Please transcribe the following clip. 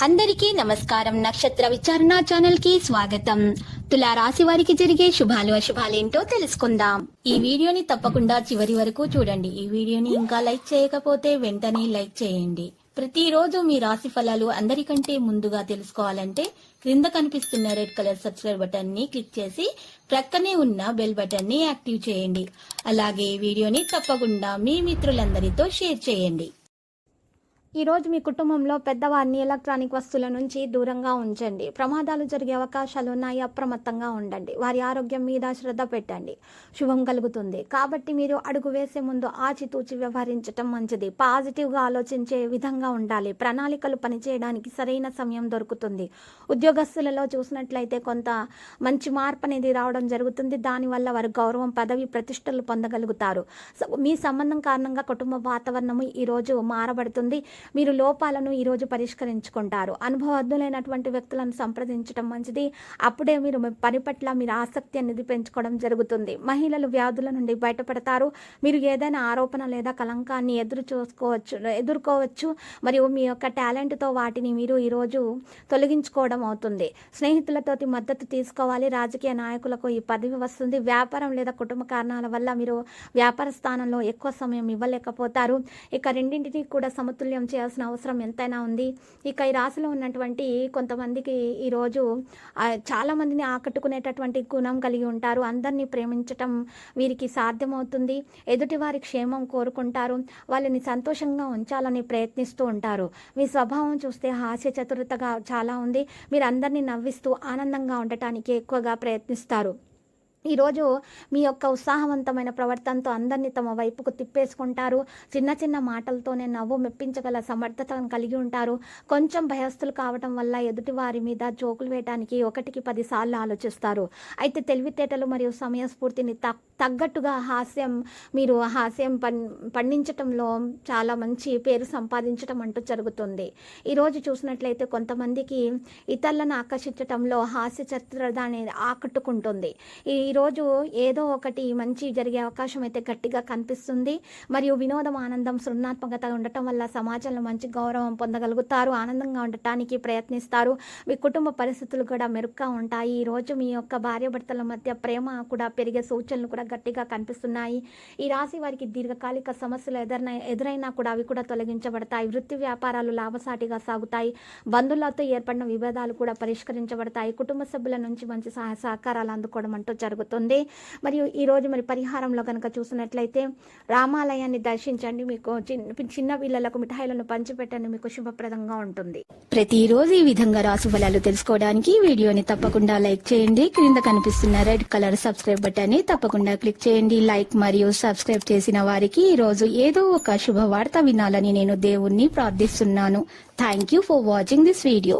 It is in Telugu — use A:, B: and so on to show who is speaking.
A: అందరికీ నమస్కారం. నక్షత్ర విచారణ ఛానల్ కి స్వాగతం. తులా రాశి వారికి జరిగే శుభాలు అశుభాలేంటో తెలుసుకుందాం. ఈ వీడియోని తప్పకుండా చివరి వరకు చూడండి. ఈ వీడియోని ఇంకా లైక్ చేయకపోతే వెంటనే లైక్ చేయండి. ప్రతిరోజు మీ రాశి ఫలాలు అందరికంటే ముందుగా తెలుసుకోవాలంటే క్రింద కనిపిస్తున్న రెడ్ కలర్ సబ్స్క్రైబ్ బటన్ ని క్లిక్ చేసి ప్రక్కనే ఉన్న బెల్ బటన్ ని యాక్టివ్ చేయండి. అలాగే ఈ వీడియోని తప్పకుండా మీ మిత్రులందరితో షేర్ చేయండి.
B: ఈరోజు మీ కుటుంబంలో పెద్దవారిని ఎలక్ట్రానిక్ వస్తువుల నుంచి దూరంగా ఉంచండి. ప్రమాదాలు జరిగే అవకాశాలు ఉన్నాయి. అప్రమత్తంగా ఉండండి. వారి ఆరోగ్యం మీద శ్రద్ధ పెట్టండి. శుభం కలుగుతుంది. కాబట్టి మీరు అడుగు వేసే ముందు ఆచితూచి వ్యవహరించటం మంచిది. పాజిటివ్గా ఆలోచించే విధంగా ఉండాలి. ప్రణాళికలు పనిచేయడానికి సరైన సమయం దొరుకుతుంది. ఉద్యోగస్తులలో చూసినట్లయితే కొంత మంచి మార్పు అనేది రావడం జరుగుతుంది. దానివల్ల వారు గౌరవం, పదవి, ప్రతిష్టలు పొందగలుగుతారు. మీ సంబంధం కారణంగా కుటుంబ వాతావరణము ఈరోజు మారబడుతుంది. మీరు లోపాలను ఈరోజు పరిష్కరించుకుంటారు. అనుభవజ్ఞులైనటువంటి వ్యక్తులను సంప్రదించడం మంచిది. అప్పుడే మీరు పని పట్ల మీరు ఆసక్తి అనేది పెంచుకోవడం జరుగుతుంది. మహిళలు వ్యాధుల నుండి బయటపడతారు. మీరు ఏదైనా ఆరోపణ లేదా కలంకాన్ని ఎదుర్కోవచ్చు. మరియు మీ యొక్క టాలెంట్తో వాటిని మీరు ఈరోజు తొలగించుకోవడం అవుతుంది. స్నేహితులతో మద్దతు తీసుకోవాలి. రాజకీయ నాయకులకు ఈ పదవి వస్తుంది. వ్యాపారం లేదా కుటుంబ కారణాల వల్ల మీరు వ్యాపార స్థానంలో ఎక్కువ సమయం ఇవ్వలేకపోతారు. ఇక రెండింటినీ కూడా సమతుల్యం చేయాల్సిన అవసరం ఎంతైనా ఉంది. ఇక ఈ రాశిలో ఉన్నటువంటి కొంతమందికి ఈరోజు చాలా మందిని ఆకట్టుకునేటటువంటి గుణం కలిగి ఉంటారు. అందరినీ ప్రేమించటం వీరికి సాధ్యమవుతుంది. ఎదుటి వారి క్షేమం కోరుకుంటారు. వాళ్ళని సంతోషంగా ఉంచాలని ప్రయత్నిస్తూ ఉంటారు. మీ స్వభావం చూస్తే హాస్య చతురతగా చాలా ఉంది. మీరు అందరినీ నవ్విస్తూ ఆనందంగా ఉండటానికి ఎక్కువగా ప్రయత్నిస్తారు. ఈరోజు మీ యొక్క ఉత్సాహవంతమైన ప్రవర్తనతో అందరినీ తమ వైపుకు తిప్పేసుకుంటారు. చిన్న చిన్న మాటలతోనే నవ్వు మెప్పించగల సమర్థతను కలిగి ఉంటారు. కొంచెం భయస్థులు కావటం వల్ల ఎదుటి వారి మీద జోకులు వేయడానికి 1కి 10 సార్లు ఆలోచిస్తారు. అయితే తెలివితేటలు మరియు సమయస్ఫూర్తిని తగ్గట్టుగా మీరు హాస్యం పండించటంలో చాలా మంచి పేరు సంపాదించటం అంటూ జరుగుతుంది. ఈరోజు చూసినట్లయితే కొంతమందికి ఇతరులను ఆకర్షించటంలో హాస్య చిత్రత అనేది ఆకట్టుకుంటుంది. ఈరోజు ఏదో ఒకటి మంచి జరిగే అవకాశం అయితే గట్టిగా కనిపిస్తుంది. మరియు వినోదం, ఆనందం, సృజనాత్మకత ఉండటం వల్ల సమాజంలో మంచి గౌరవం పొందగలుగుతారు. ఆనందంగా ఉండటానికి ప్రయత్నిస్తారు. మీ కుటుంబ పరిస్థితులు కూడా మెరుగ్గా ఉంటాయి. ఈరోజు మీ యొక్క భార్యాభర్తల మధ్య ప్రేమ కూడా పెరిగే సూచనలు కూడా గట్టిగా కనిపిస్తున్నాయి. ఈ రాశి వారికి దీర్ఘకాలిక సమస్యలు ఎదురైనా కూడా అవి కూడా తొలగించబడతాయి. వృత్తి వ్యాపారాలు లాభసాటిగా సాగుతాయి. బంధువులతో ఏర్పడిన విభేదాలు కూడా పరిష్కరించబడతాయి. కుటుంబ సభ్యుల నుంచి మంచి సహాయ సహకారాలు అందుకోవడం అంటూ జరుగుతుంది. మరియు ఈరోజు మరి పరిహారంలో కనుక చూసినట్లయితే రామాలయాన్ని దర్శించండి. మీకు చిన్న పిల్లలకు మిఠాయిలను పంచిపెట్టండి. మీకు శుభప్రదంగా ఉంటుంది.
A: ప్రతిరోజు ఈ విధంగా రాశి ఫలాలు తెలుసుకోవడానికి వీడియోని తప్పకుండా లైక్ చేయండి. క్రింద కనిపిస్తున్న రెడ్ కలర్ సబ్స్క్రైబ్ బటన్ ని తప్పకుండా క్లిక్ చేయండి. లైక్ మరియు సబ్స్క్రైబ్ చేసిన వారికి ఈ రోజు ఏదో ఒక శుభవార్త వినాలని నేను దేవుణ్ణి ప్రార్థిస్తున్నాను. Thank you for watching this video.